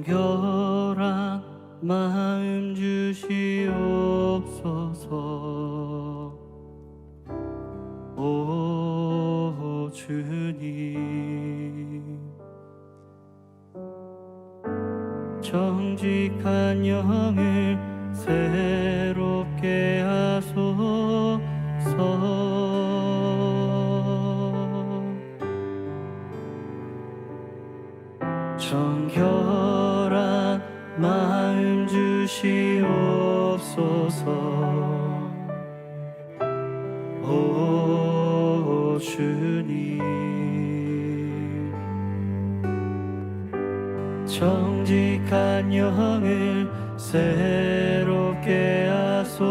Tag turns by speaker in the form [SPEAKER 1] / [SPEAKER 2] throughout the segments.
[SPEAKER 1] 정결한 마음 주시옵소서. 오 주님, 정직한 영을 새롭게 하소서. 정결한 마음 주시옵소서. 오 주님, 정직한 영을 새롭게 하소서.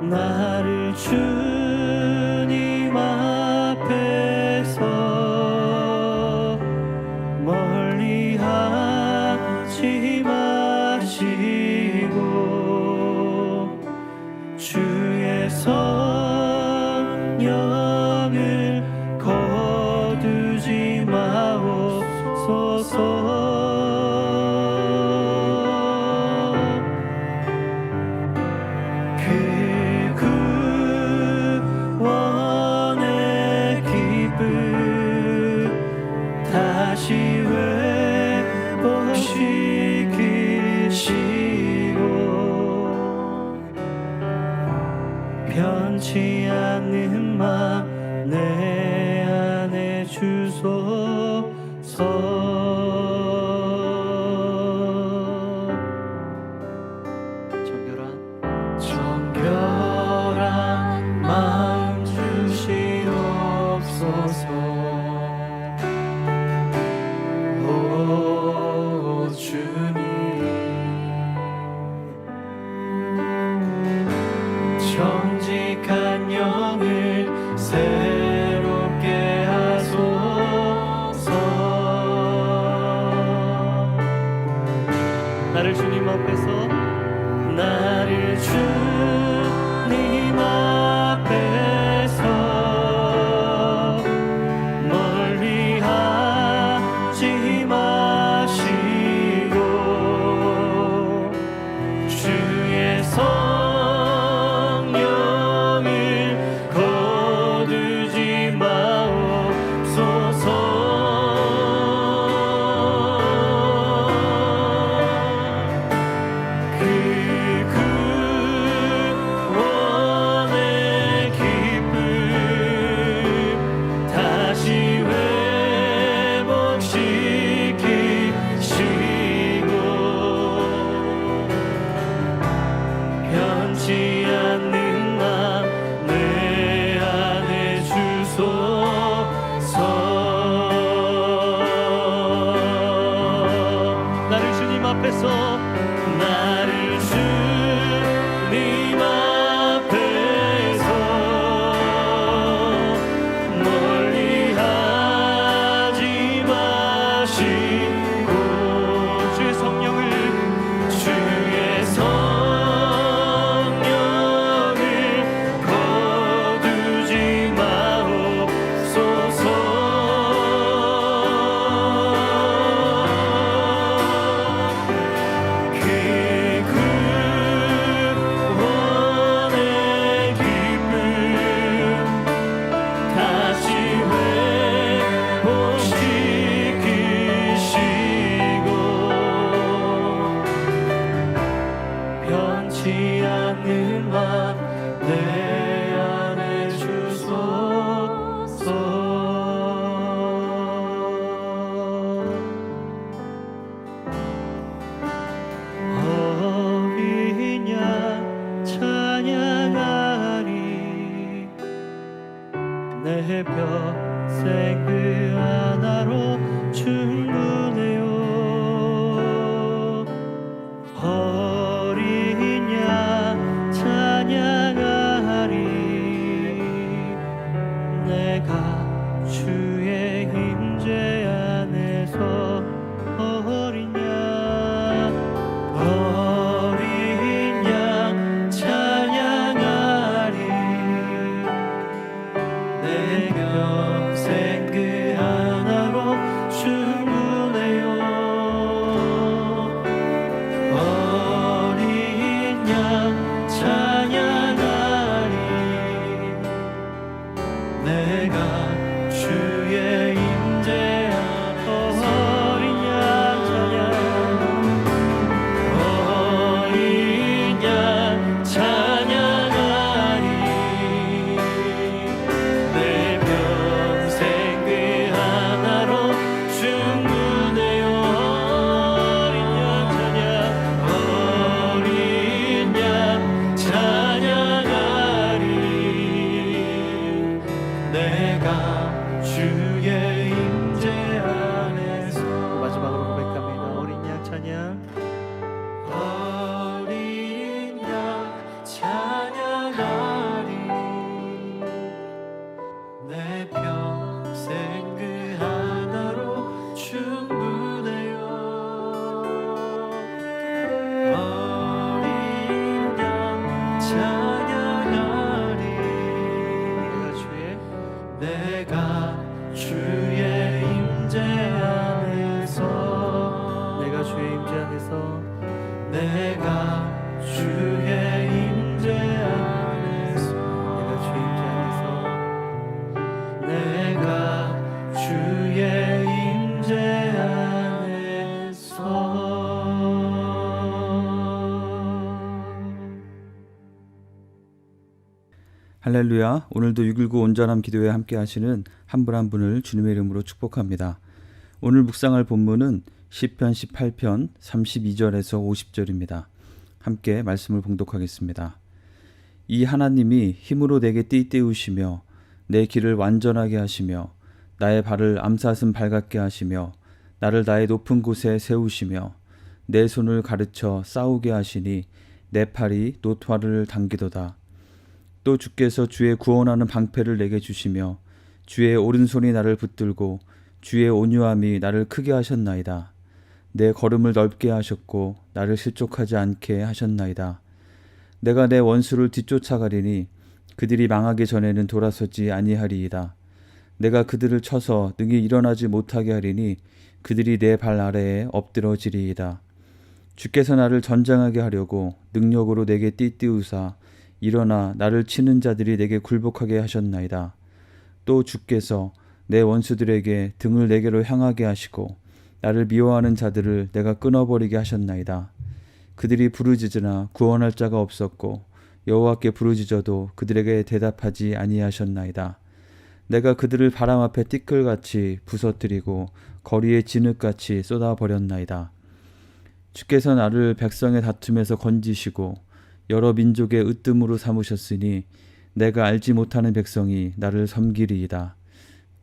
[SPEAKER 1] 나를 주님 앞에서 멀리 하지 마시고 주의 성령을 거두지 마옵소서. 다시 회복시키시고 변치 않는 맘 내 안에 주소서. 정결한 마음 주시옵소서. 정직한 영을 새롭게 하소서. 나를 주님 앞에서 멀리 하지 마시고 주의 성령을 거두지 마옵소서. 그 구원의 기쁨 다시 회복시키시고 변치 않는 맘 내 안에 주소서. 나를 주님 앞에서 멀리 하지 마시고 주의 성령을 거두지 마옵소서. 그 구원의 기쁨 다시 회복시키시고 변치 않는 맘 내 안에 주소서. 어린 양 찬양하리 내 평생 그 하나로 충분해요. 어린 양 찬양하리 내가 주의 임재 안에서 어린 양 찬양하리 내
[SPEAKER 2] 할렐루야. 오늘도 619 온전함 기도회 함께 하시는 한 분 한 분을 주님의 이름으로 축복합니다. 오늘 묵상할 본문은 시편 18편 32절에서 50절입니다. 함께 말씀을 봉독하겠습니다. 이 하나님이 힘으로 내게 띠띠우시며 내 길을 완전하게 하시며 나의 발을 암사슴 발같게 하시며 나를 나의 높은 곳에 세우시며 내 손을 가르쳐 싸우게 하시니 내 팔이 노트화를 당기도다. 또 주께서 주의 구원하는 방패를 내게 주시며 주의 오른손이 나를 붙들고 주의 온유함이 나를 크게 하셨나이다. 내 걸음을 넓게 하셨고 나를 실족하지 않게 하셨나이다. 내가 내 원수를 뒤쫓아가리니 그들이 망하기 전에는 돌아서지 아니하리이다. 내가 그들을 쳐서 능히 일어나지 못하게 하리니 그들이 내 발 아래에 엎드러지리이다. 주께서 나를 전장하게 하려고 능력으로 내게 띠띠우사 일어나 나를 치는 자들이 내게 굴복하게 하셨나이다. 또 주께서 내 원수들에게 등을 내게로 향하게 하시고 나를 미워하는 자들을 내가 끊어버리게 하셨나이다. 그들이 부르짖으나 구원할 자가 없었고 여호와께 부르짖어도 그들에게 대답하지 아니하셨나이다. 내가 그들을 바람 앞에 띠끌같이 부서뜨리고 거리에 진흙같이 쏟아버렸나이다. 주께서 나를 백성의 다툼에서 건지시고 여러 민족의 으뜸으로 삼으셨으니 내가 알지 못하는 백성이 나를 섬기리이다.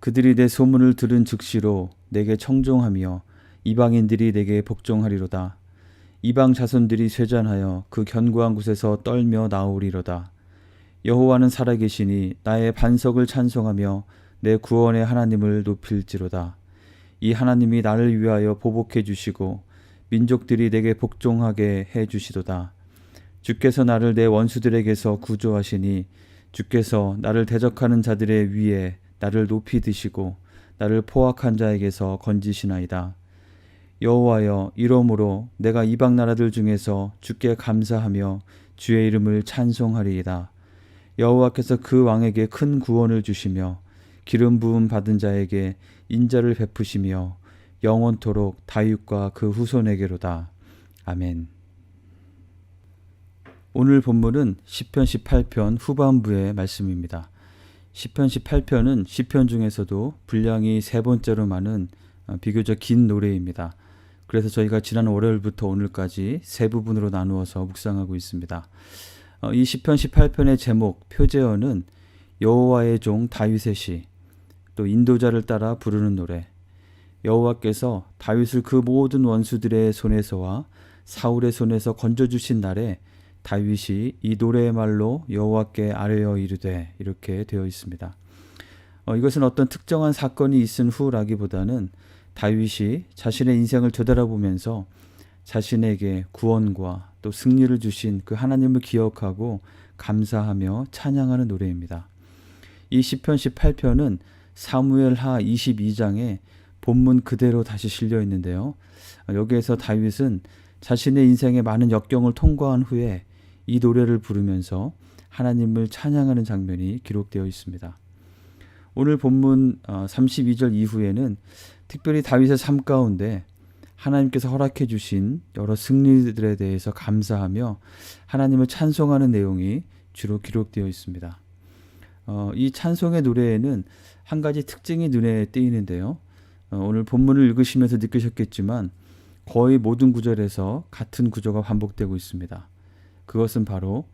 [SPEAKER 2] 그들이 내 소문을 들은 즉시로 내게 청종하며 이방인들이 내게 복종하리로다. 이방 자손들이 쇠잔하여 그 견고한 곳에서 떨며 나오리로다. 여호와는 살아계시니 나의 반석을 찬송하며 내 구원의 하나님을 높일지로다. 이 하나님이 나를 위하여 보복해 주시고 민족들이 내게 복종하게 해 주시도다. 주께서 나를 내 원수들에게서 구조하시니 주께서 나를 대적하는 자들의 위에 나를 높이 드시고 나를 포악한 자에게서 건지시나이다. 여호와여, 이러므로 내가 이방 나라들 중에서 주께 감사하며 주의 이름을 찬송하리이다. 여호와께서 그 왕에게 큰 구원을 주시며 기름 부음 받은 자에게 인자를 베푸시며 영원토록 다윗과 그 후손에게로다. 아멘. 오늘 본문은 시편 18편 후반부의 말씀입니다. 시편 18편은 시편 중에서도 분량이 세 번째로 많은 비교적 긴 노래입니다. 그래서 저희가 지난 월요일부터 오늘까지 세 부분으로 나누어서 묵상하고 있습니다. 이 시편 18편의 제목, 표제어는 여호와의 종 다윗의 시, 또 인도자를 따라 부르는 노래, 여호와께서 다윗을 그 모든 원수들의 손에서와 사울의 손에서 건져주신 날에 다윗이 이 노래의 말로 여호와께 아뢰어 이르되, 이렇게 되어 있습니다. 이것은 어떤 특정한 사건이 있은 후라기보다는 다윗이 자신의 인생을 되돌아보면서 자신에게 구원과 또 승리를 주신 그 하나님을 기억하고 감사하며 찬양하는 노래입니다. 이 시편 18편은 사무엘하 22장에 본문 그대로 다시 실려 있는데요. 여기에서 다윗은 자신의 인생의 많은 역경을 통과한 후에 이 노래를 부르면서 하나님을 찬양하는 장면이 기록되어 있습니다. 오늘 본문 32절 이후에는 특별히 다윗의 삶 가운데 하나님께서 허락해 주신 여러 승리들에 대해서 감사하며 하나님을 찬송하는 내용이 주로 기록되어 있습니다. 이 찬송의 노래에는 한 가지 특징이 눈에 띄이는데요. 오늘 본문을 읽으시면서 느끼셨겠지만 거의 모든 구절에서 같은 구조가 반복되고 있습니다. 그것은 바로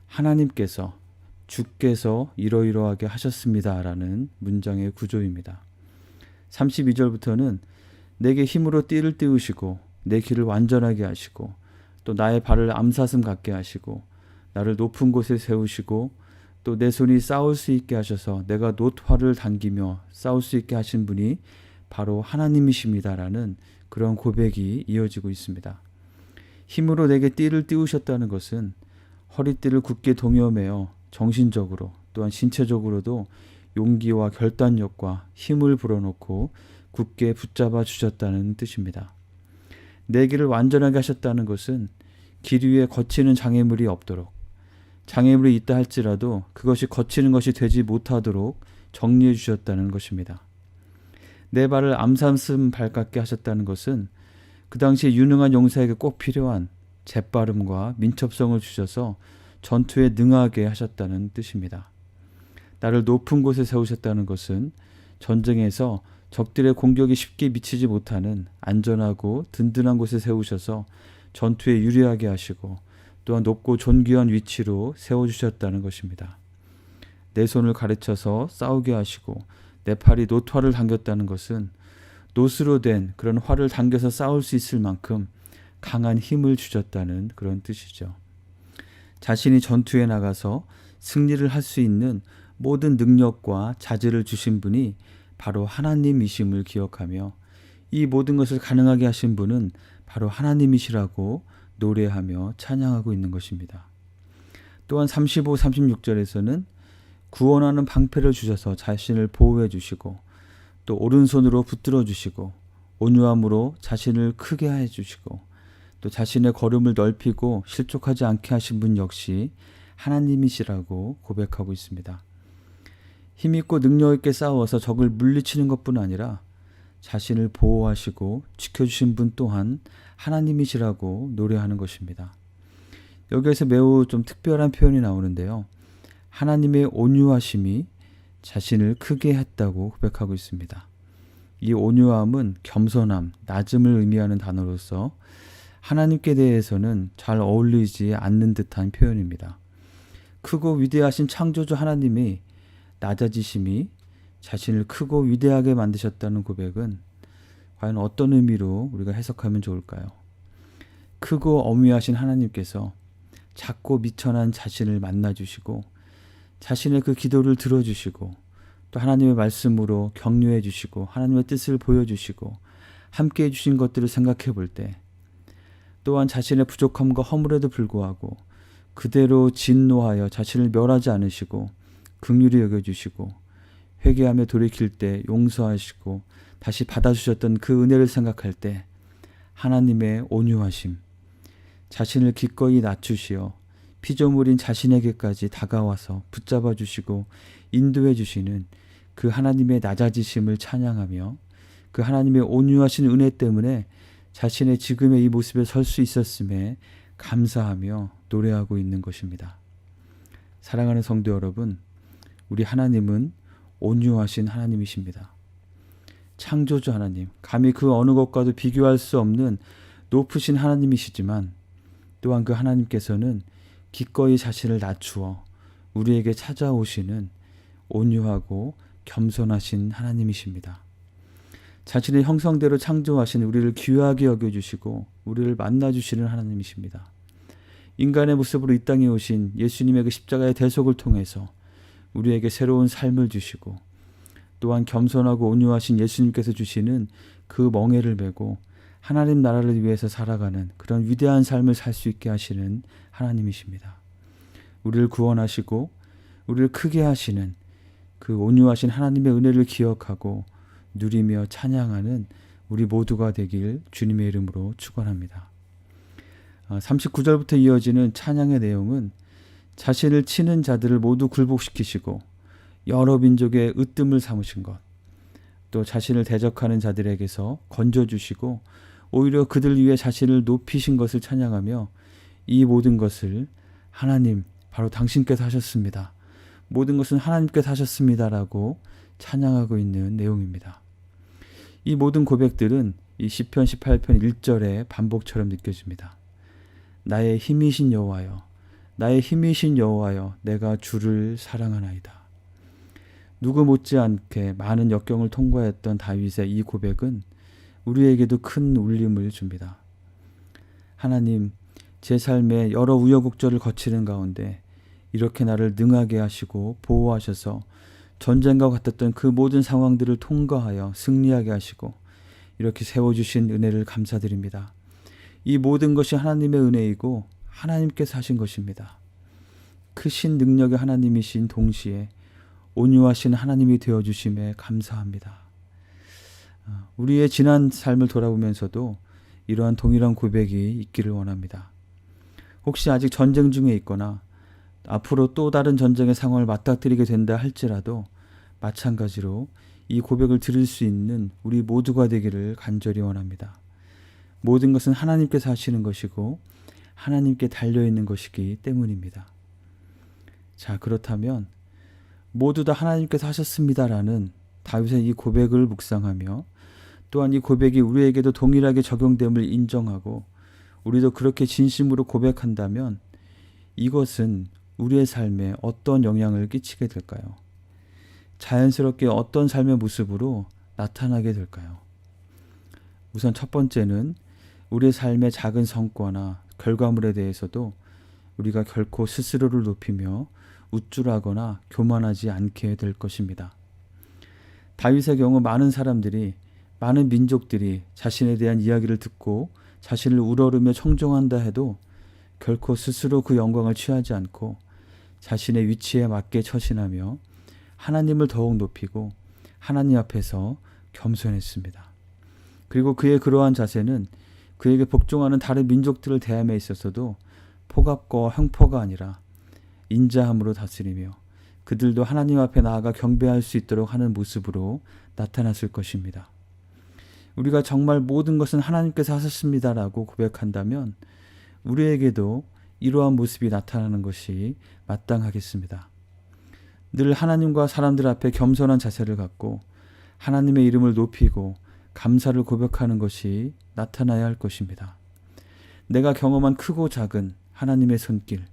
[SPEAKER 2] 하나님께서, 주께서 이러이러하게 하셨습니다라는 문장의 구조입니다. 32절부터는 내게 힘으로 띠를 띠우시고 내 길을 완전하게 하시고 또 나의 발을 암사슴 같게 하시고 나를 높은 곳에 세우시고 또 내 손이 싸울 수 있게 하셔서 내가 노트화를 당기며 싸울 수 있게 하신 분이 바로 하나님이십니다라는 그런 고백이 이어지고 있습니다. 힘으로 내게 띠를 띠우셨다는 것은 허리띠를 굳게 동여매어 정신적으로 또한 신체적으로도 용기와 결단력과 힘을 불어넣고 굳게 붙잡아 주셨다는 뜻입니다. 내 길을 완전하게 하셨다는 것은 길 위에 거치는 장애물이 없도록, 장애물이 있다 할지라도 그것이 거치는 것이 되지 못하도록 정리해 주셨다는 것입니다. 내 발을 암사슴 발같게 하셨다는 것은 그 당시에 유능한 용사에게 꼭 필요한 재빠름과 민첩성을 주셔서 전투에 능하게 하셨다는 뜻입니다. 나를 높은 곳에 세우셨다는 것은 전쟁에서 적들의 공격이 쉽게 미치지 못하는 안전하고 든든한 곳에 세우셔서 전투에 유리하게 하시고 또한 높고 존귀한 위치로 세워주셨다는 것입니다. 내 손을 가르쳐서 싸우게 하시고 내 팔이 놋활을 당겼다는 것은 놋으로 된 그런 활을 당겨서 싸울 수 있을 만큼 강한 힘을 주셨다는 그런 뜻이죠. 자신이 전투에 나가서 승리를 할 수 있는 모든 능력과 자질을 주신 분이 바로 하나님이심을 기억하며 이 모든 것을 가능하게 하신 분은 바로 하나님이시라고 노래하며 찬양하고 있는 것입니다. 또한 35, 36절에서는 구원하는 방패를 주셔서 자신을 보호해 주시고 또 오른손으로 붙들어 주시고 온유함으로 자신을 크게 해 주시고 또 자신의 걸음을 넓히고 실족하지 않게 하신 분 역시 하나님이시라고 고백하고 있습니다. 힘있고 능력있게 싸워서 적을 물리치는 것뿐 아니라 자신을 보호하시고 지켜주신 분 또한 하나님이시라고 노래하는 것입니다. 여기에서 매우 좀 특별한 표현이 나오는데요. 하나님의 온유하심이 자신을 크게 했다고 고백하고 있습니다. 이 온유함은 겸손함, 낮음을 의미하는 단어로서 하나님께 대해서는 잘 어울리지 않는 듯한 표현입니다. 크고 위대하신 창조주 하나님이 낮아지심이 자신을 크고 위대하게 만드셨다는 고백은 과연 어떤 의미로 우리가 해석하면 좋을까요? 크고 어미하신 하나님께서 작고 미천한 자신을 만나주시고 자신의 그 기도를 들어주시고 또 하나님의 말씀으로 격려해 주시고 하나님의 뜻을 보여주시고 함께 해주신 것들을 생각해 볼 때 또한 자신의 부족함과 허물에도 불구하고 그대로 진노하여 자신을 멸하지 않으시고 긍휼히 여겨주시고 회개하며 돌이킬 때 용서하시고 다시 받아주셨던 그 은혜를 생각할 때 하나님의 온유하심, 자신을 기꺼이 낮추시어 피조물인 자신에게까지 다가와서 붙잡아 주시고 인도해 주시는 그 하나님의 낮아지심을 찬양하며 그 하나님의 온유하신 은혜 때문에 자신의 지금의 이 모습에 설 수 있었음에 감사하며 노래하고 있는 것입니다. 사랑하는 성도 여러분, 우리 하나님은 온유하신 하나님이십니다. 창조주 하나님, 감히 그 어느 것과도 비교할 수 없는 높으신 하나님이시지만 또한 그 하나님께서는 기꺼이 자신을 낮추어 우리에게 찾아오시는 온유하고 겸손하신 하나님이십니다. 자신의 형성대로 창조하신 우리를 귀하게 여겨주시고 우리를 만나주시는 하나님이십니다. 인간의 모습으로 이 땅에 오신 예수님의 그 십자가의 대속을 통해서 우리에게 새로운 삶을 주시고 또한 겸손하고 온유하신 예수님께서 주시는 그 멍에를 메고 하나님 나라를 위해서 살아가는 그런 위대한 삶을 살 수 있게 하시는 하나님이십니다. 우리를 구원하시고 우리를 크게 하시는 그 온유하신 하나님의 은혜를 기억하고 누리며 찬양하는 우리 모두가 되길 주님의 이름으로 축원합니다. 39절부터 이어지는 찬양의 내용은 자신을 치는 자들을 모두 굴복시키시고 여러 민족의 으뜸을 삼으신 것, 또 자신을 대적하는 자들에게서 건져주시고 오히려 그들 위해 자신을 높이신 것을 찬양하며 이 모든 것을 하나님, 바로 당신께서 하셨습니다. 모든 것은 하나님께서 하셨습니다라고 찬양하고 있는 내용입니다. 이 모든 고백들은 이 시편 18편 1절의 반복처럼 느껴집니다. 나의 힘이신 여호와여, 나의 힘이신 여호와여, 내가 주를 사랑하나이다. 누구 못지않게 많은 역경을 통과했던 다윗의 이 고백은 우리에게도 큰 울림을 줍니다. 하나님, 제 삶에 여러 우여곡절을 거치는 가운데 이렇게 나를 능하게 하시고 보호하셔서 전쟁과 같았던 그 모든 상황들을 통과하여 승리하게 하시고 이렇게 세워주신 은혜를 감사드립니다. 이 모든 것이 하나님의 은혜이고 하나님께서 하신 것입니다. 크신 능력의 하나님이신 동시에 온유하신 하나님이 되어주심에 감사합니다. 우리의 지난 삶을 돌아보면서도 이러한 동일한 고백이 있기를 원합니다. 혹시 아직 전쟁 중에 있거나 앞으로 또 다른 전쟁의 상황을 맞닥뜨리게 된다 할지라도 마찬가지로 이 고백을 들을 수 있는 우리 모두가 되기를 간절히 원합니다. 모든 것은 하나님께서 하시는 것이고 하나님께 달려있는 것이기 때문입니다. 자, 그렇다면 모두 다 하나님께서 하셨습니다라는 다윗의 이 고백을 묵상하며 또한 이 고백이 우리에게도 동일하게 적용됨을 인정하고 우리도 그렇게 진심으로 고백한다면 이것은 우리의 삶에 어떤 영향을 끼치게 될까요? 자연스럽게 어떤 삶의 모습으로 나타나게 될까요? 우선 첫 번째는 우리의 삶의 작은 성과나 결과물에 대해서도 우리가 결코 스스로를 높이며 우쭐하거나 교만하지 않게 될 것입니다. 다윗의 경우 많은 사람들이, 많은 민족들이 자신에 대한 이야기를 듣고 자신을 우러르며 청종한다 해도 결코 스스로 그 영광을 취하지 않고 자신의 위치에 맞게 처신하며 하나님을 더욱 높이고 하나님 앞에서 겸손했습니다. 그리고 그의 그러한 자세는 그에게 복종하는 다른 민족들을 대함에 있어서도 포갑과 횡포가 아니라 인자함으로 다스리며 그들도 하나님 앞에 나아가 경배할 수 있도록 하는 모습으로 나타났을 것입니다. 우리가 정말 모든 것은 하나님께서 하셨습니다라고 고백한다면 우리에게도 이러한 모습이 나타나는 것이 마땅하겠습니다. 늘 하나님과 사람들 앞에 겸손한 자세를 갖고 하나님의 이름을 높이고 감사를 고백하는 것이 나타나야 할 것입니다. 내가 경험한 크고 작은 하나님의 손길,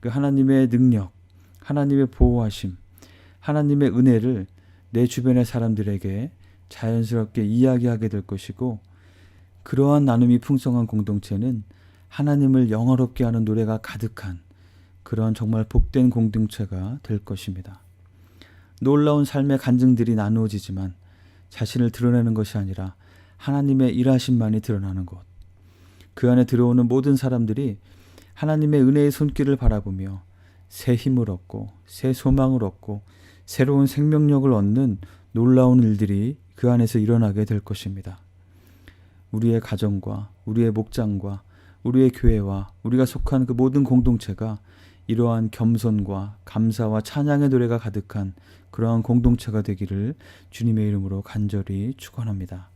[SPEAKER 2] 그 하나님의 능력, 하나님의 보호하심, 하나님의 은혜를 내 주변의 사람들에게 자연스럽게 이야기하게 될 것이고 그러한 나눔이 풍성한 공동체는 하나님을 영화롭게 하는 노래가 가득한 그런 정말 복된 공동체가 될 것입니다. 놀라운 삶의 간증들이 나누어지지만 자신을 드러내는 것이 아니라 하나님의 일하심만이 드러나는 것. 그 안에 들어오는 모든 사람들이 하나님의 은혜의 손길을 바라보며 새 힘을 얻고 새 소망을 얻고 새로운 생명력을 얻는 놀라운 일들이 그 안에서 일어나게 될 것입니다. 우리의 가정과 우리의 목장과 우리의 교회와 우리가 속한 그 모든 공동체가 이러한 겸손과 감사와 찬양의 노래가 가득한 그러한 공동체가 되기를 주님의 이름으로 간절히 축원합니다.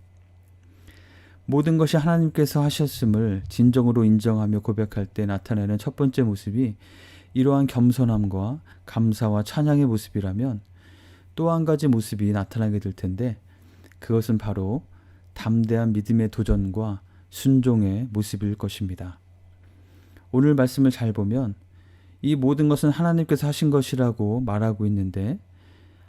[SPEAKER 2] 모든 것이 하나님께서 하셨음을 진정으로 인정하며 고백할 때 나타나는 첫 번째 모습이 이러한 겸손함과 감사와 찬양의 모습이라면 또 한 가지 모습이 나타나게 될 텐데 그것은 바로 담대한 믿음의 도전과 순종의 모습일 것입니다. 오늘 말씀을 잘 보면 이 모든 것은 하나님께서 하신 것이라고 말하고 있는데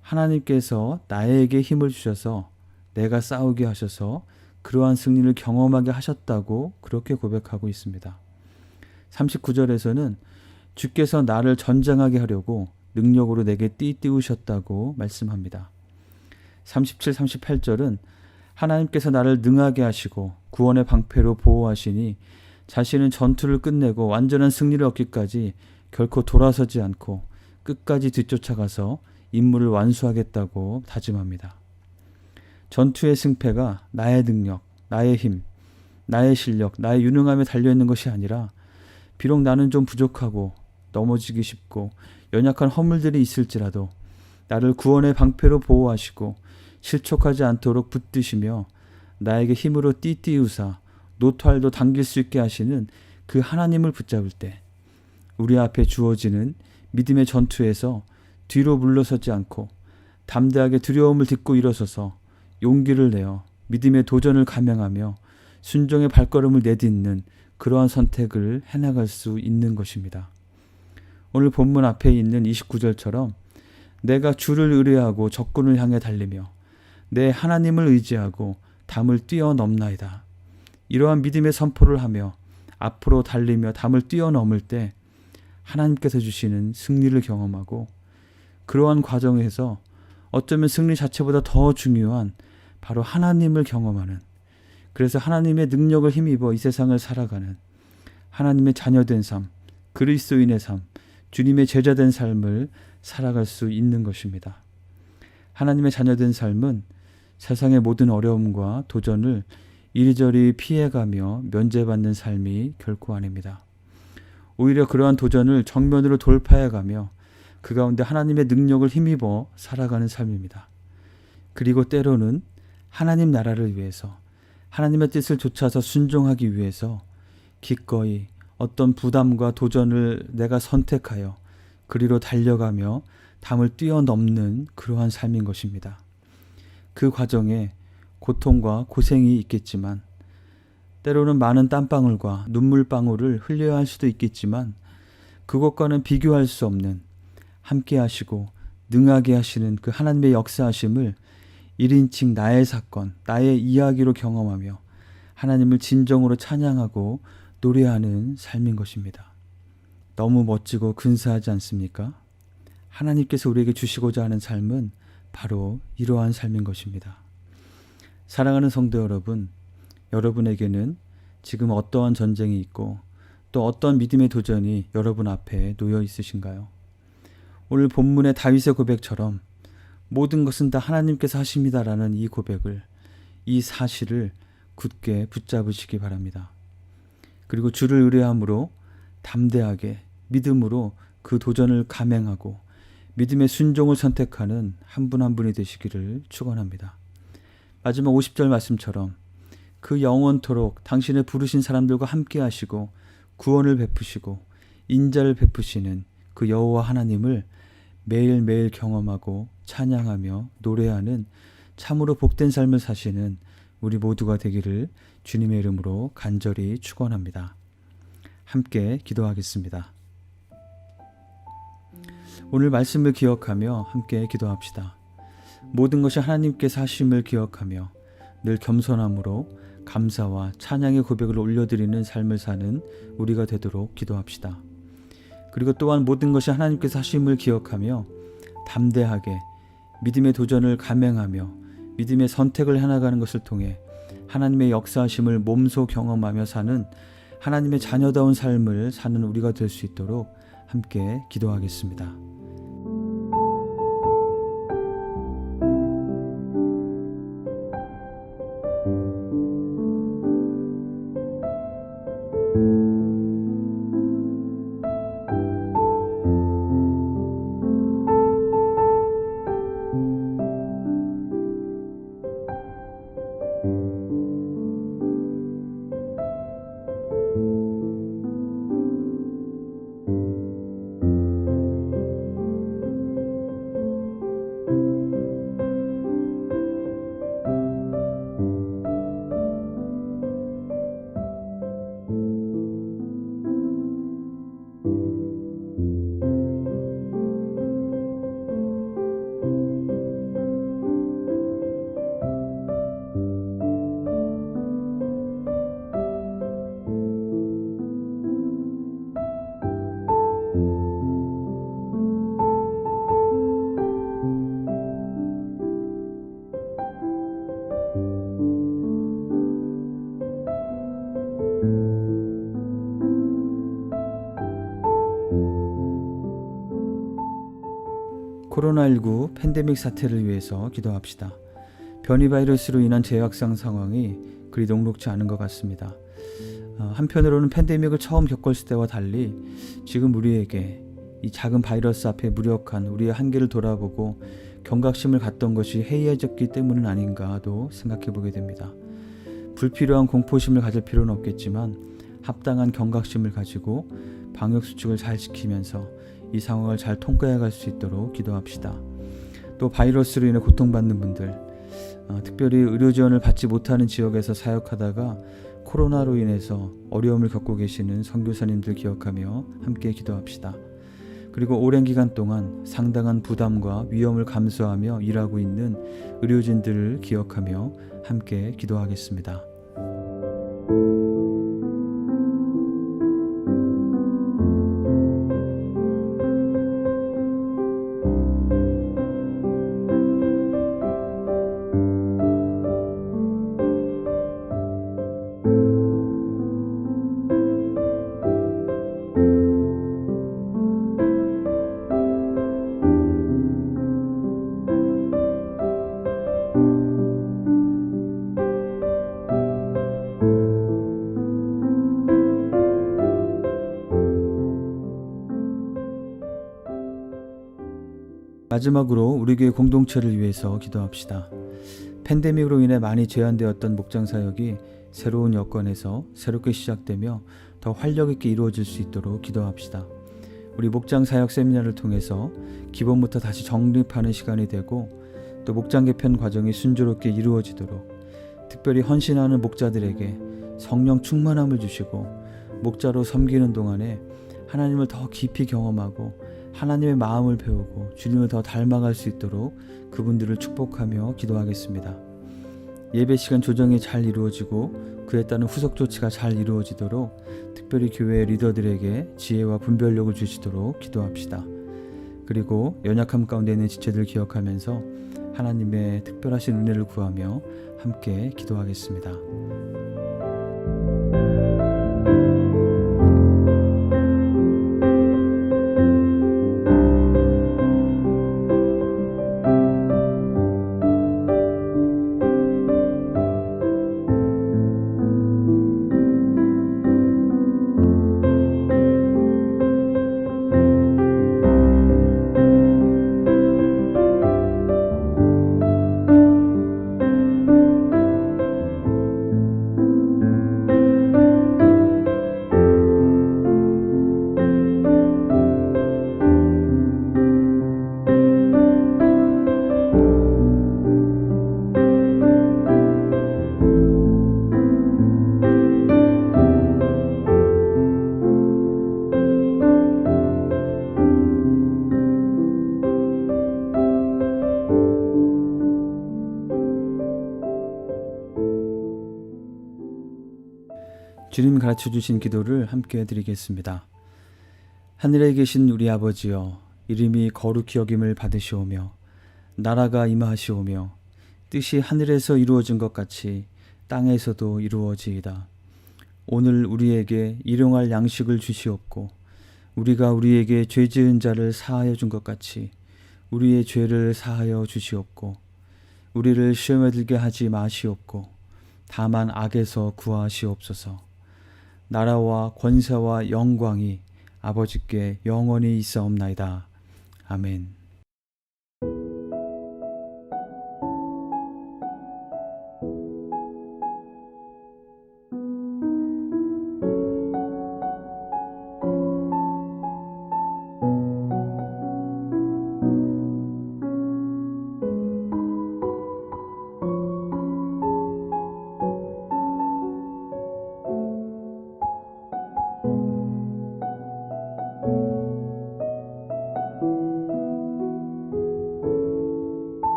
[SPEAKER 2] 하나님께서 나에게 힘을 주셔서 내가 싸우게 하셔서 그러한 승리를 경험하게 하셨다고 그렇게 고백하고 있습니다. 39절에서는 주께서 나를 전장하게 하려고 능력으로 내게 띠띠우셨다고 말씀합니다. 37, 38절은 하나님께서 나를 능하게 하시고 구원의 방패로 보호하시니 자신은 전투를 끝내고 완전한 승리를 얻기까지 결코 돌아서지 않고 끝까지 뒤쫓아가서 임무를 완수하겠다고 다짐합니다. 전투의 승패가 나의 능력, 나의 힘, 나의 실력, 나의 유능함에 달려있는 것이 아니라 비록 나는 좀 부족하고 넘어지기 쉽고 연약한 허물들이 있을지라도 나를 구원의 방패로 보호하시고 실족하지 않도록 붙드시며 나에게 힘으로 띠띠우사 노토알도 당길 수 있게 하시는 그 하나님을 붙잡을 때 우리 앞에 주어지는 믿음의 전투에서 뒤로 물러서지 않고 담대하게 두려움을 딛고 일어서서 용기를 내어 믿음의 도전을 감행하며 순종의 발걸음을 내딛는 그러한 선택을 해나갈 수 있는 것입니다. 오늘 본문 앞에 있는 29절처럼 내가 주를 의뢰하고 적군을 향해 달리며 내 하나님을 의지하고 담을 뛰어넘나이다. 이러한 믿음의 선포를 하며 앞으로 달리며 담을 뛰어넘을 때 하나님께서 주시는 승리를 경험하고 그러한 과정에서 어쩌면 승리 자체보다 더 중요한 바로 하나님을 경험하는, 그래서 하나님의 능력을 힘입어 이 세상을 살아가는 하나님의 자녀된 삶, 그리스도인의 삶, 주님의 제자된 삶을 살아갈 수 있는 것입니다. 하나님의 자녀된 삶은 세상의 모든 어려움과 도전을 이리저리 피해가며 면제받는 삶이 결코 아닙니다. 오히려 그러한 도전을 정면으로 돌파해가며 그 가운데 하나님의 능력을 힘입어 살아가는 삶입니다. 그리고 때로는 하나님 나라를 위해서 하나님의 뜻을 좇아서 순종하기 위해서 기꺼이 어떤 부담과 도전을 내가 선택하여 그리로 달려가며 담을 뛰어넘는 그러한 삶인 것입니다. 그 과정에 고통과 고생이 있겠지만 때로는 많은 땀방울과 눈물방울을 흘려야 할 수도 있겠지만 그것과는 비교할 수 없는 함께 하시고 능하게 하시는 그 하나님의 역사하심을 1인칭 나의 사건, 나의 이야기로 경험하며 하나님을 진정으로 찬양하고 노래하는 삶인 것입니다. 너무 멋지고 근사하지 않습니까? 하나님께서 우리에게 주시고자 하는 삶은 바로 이러한 삶인 것입니다. 사랑하는 성도 여러분, 여러분에게는 지금 어떠한 전쟁이 있고 또 어떤 믿음의 도전이 여러분 앞에 놓여 있으신가요? 오늘 본문의 다윗의 고백처럼 모든 것은 다 하나님께서 하십니다라는 이 고백을, 이 사실을 굳게 붙잡으시기 바랍니다. 그리고 주를 의뢰함으로 담대하게 믿음으로 그 도전을 감행하고 믿음의 순종을 선택하는 한 분 한 분이 되시기를 축원합니다. 마지막 50절 말씀처럼 그 영원토록 당신의 부르신 사람들과 함께 하시고 구원을 베푸시고 인자를 베푸시는 그 여호와 하나님을 매일매일 경험하고 찬양하며 노래하는 참으로 복된 삶을 사시는 우리 모두가 되기를 주님의 이름으로 간절히 축원합니다. 함께 기도하겠습니다. 오늘 말씀을 기억하며 함께 기도합시다. 모든 것이 하나님께서 하심을 기억하며 늘 겸손함으로 감사와 찬양의 고백을 올려드리는 삶을 사는 우리가 되도록 기도합시다. 그리고 또한 모든 것이 하나님께서 하심을 기억하며 담대하게 믿음의 도전을 감행하며 믿음의 선택을 해나가는 것을 통해 하나님의 역사하심을 몸소 경험하며 사는 하나님의 자녀다운 삶을 사는 우리가 될 수 있도록 함께 기도하겠습니다. 코로나19 팬데믹 사태를 위해서 기도합시다. 변이 바이러스로 인한 재확산 상황이 그리 녹록지 않은 것 같습니다. 한편으로는 팬데믹을 처음 겪었을 때와 달리 지금 우리에게 이 작은 바이러스 앞에 무력한 우리의 한계를 돌아보고 경각심을 갖던 것이 해이해졌기 때문은 아닌가도 생각해 보게 됩니다. 불필요한 공포심을 가질 필요는 없겠지만 합당한 경각심을 가지고 방역수칙을 잘 지키면서 이 상황을 잘 통과해 갈 수 있도록 기도합시다. 또 바이러스로 인해 고통받는 분들, 특별히 의료 지원을 받지 못하는 지역에서 사역하다가 코로나로 인해서 어려움을 겪고 계시는 선교사님들 기억하며 함께 기도합시다. 그리고 오랜 기간 동안 상당한 부담과 위험을 감수하며 일하고 있는 의료진들을 기억하며 함께 기도하겠습니다. 마지막으로 우리 교회 공동체를 위해서 기도합시다. 팬데믹으로 인해 많이 제한되었던 목장 사역이 새로운 여건에서 새롭게 시작되며 더 활력 있게 이루어질 수 있도록 기도합시다. 우리 목장 사역 세미나를 통해서 기본부터 다시 정립하는 시간이 되고 또 목장 개편 과정이 순조롭게 이루어지도록 특별히 헌신하는 목자들에게 성령 충만함을 주시고 목자로 섬기는 동안에 하나님을 더 깊이 경험하고 하나님의 마음을 배우고 주님을 더 닮아갈 수 있도록 그분들을 축복하며 기도하겠습니다. 예배 시간 조정이 잘 이루어지고 그에 따른 후속 조치가 잘 이루어지도록 특별히 교회 리더들에게 지혜와 분별력을 주시도록 기도합시다. 그리고 연약함 가운데 있는 지체들 기억하면서 하나님의 특별하신 은혜를 구하며 함께 기도하겠습니다. 주님 가르쳐 주신 기도를 함께 드리겠습니다. 하늘에 계신 우리 아버지여, 이름이 거룩히 여김을 받으시오며 나라가 임하시오며 뜻이 하늘에서 이루어진 것 같이 땅에서도 이루어지이다. 오늘 우리에게 일용할 양식을 주시옵고 우리가 우리에게 죄 지은 자를 사하여 준 것 같이 우리의 죄를 사하여 주시옵고 우리를 시험에 들게 하지 마시옵고 다만 악에서 구하시옵소서. 나라와 권세와 영광이 아버지께 영원히 있사옵나이다. 아멘.